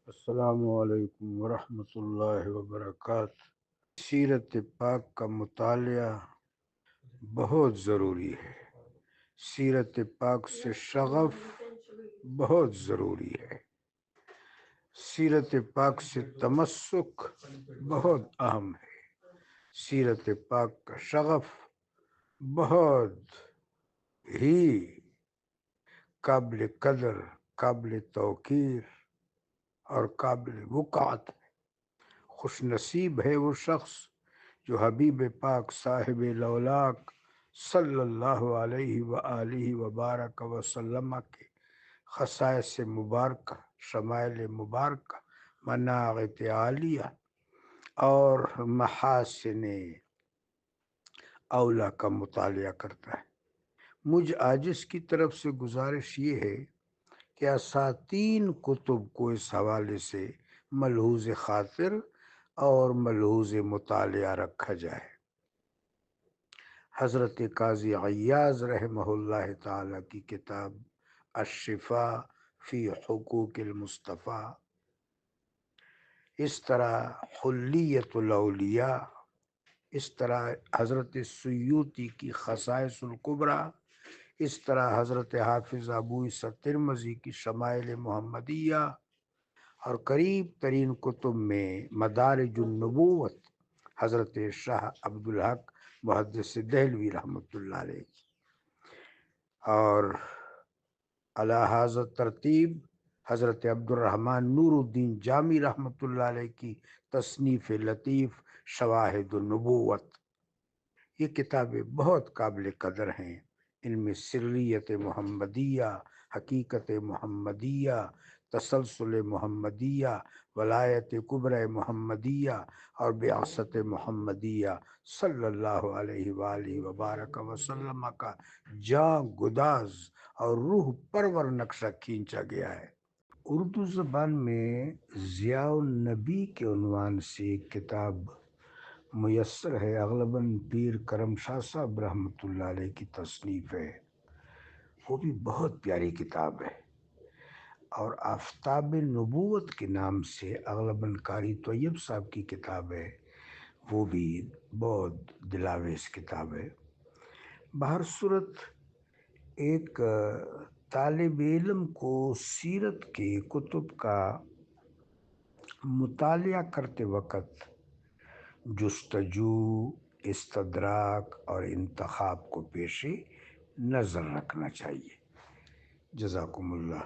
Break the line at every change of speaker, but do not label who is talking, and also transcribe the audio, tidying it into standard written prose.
السلام علیکم ورحمۃ اللہ وبرکاتہ۔ سیرت پاک کا مطالعہ بہت ضروری ہے۔ سیرت پاک سے شغف بہت ضروری ہے۔ سیرت پاک سے تمسک بہت اہم ہے۔ سیرت پاک کا شغف بہت ہی قابل قدر، قابل توقیر اور قابل وقعت ہے۔ خوش نصیب ہے وہ شخص جو حبیب پاک صاحب لولاک صلی اللہ علیہ وآلہ وبارک وسلم کے خصائص مبارکہ، شمائل مبارکہ، مناقب عالیہ اور محاسن اولا کا مطالعہ کرتا ہے۔ مجھ عاجز کی طرف سے گزارش یہ ہے کہ اساتین کتب کو اس حوالے سے ملحوظ خاطر اور ملحوظ مطالعہ رکھا جائے۔ حضرت قاضی عیاض رحمہ اللہ تعالی کی کتاب الشفاء فی حقوق المصطفیٰ، اس طرح حلیت الاولیاء، اس طرح حضرت سیوطی کی خصائص الکبریٰ، اس طرح حضرت حافظ ابو عیسیٰ ترمذی کی شمائل محمدیہ، اور قریب ترین کتب میں مدارج النبوت حضرت شاہ عبدالحق محدث دہلوی رحمۃ اللہ علیہ، اور علی ھذا ترتیب حضرت عبد الرحمن نور الدین جامی رحمۃ اللہ علیہ کی تصنیف لطیف شواہد النبوت۔ یہ کتابیں بہت قابل قدر ہیں۔ ان میں سریت محمدیہ، حقیقت محمدیہ، تسلسل محمدیہ، ولایت کبریٰ محمدیہ اور بعثت محمدیہ صلی اللہ علیہ وآلہ وبارک وسلم کا جاں گداز اور روح پرور نقشہ کھینچا گیا ہے۔ اردو زبان میں ضیاء النبی کے عنوان سے ایک کتاب میسر ہے، اغلباً پیر کرم شاہ صاحب رحمۃ اللہ علیہ کی تصنیف ہے۔ وہ بھی بہت پیاری کتاب ہے۔ اور آفتاب نبوت کے نام سے اغلباً قاری طیب صاحب کی کتاب ہے، وہ بھی بہت دلاویز کتاب ہے۔ بہر صورت ایک طالب علم کو سیرت کے کتب کا مطالعہ کرتے وقت جستجو، استدراک اور انتخاب کو پیش نظر رکھنا چاہیے۔ جزاکم اللہ۔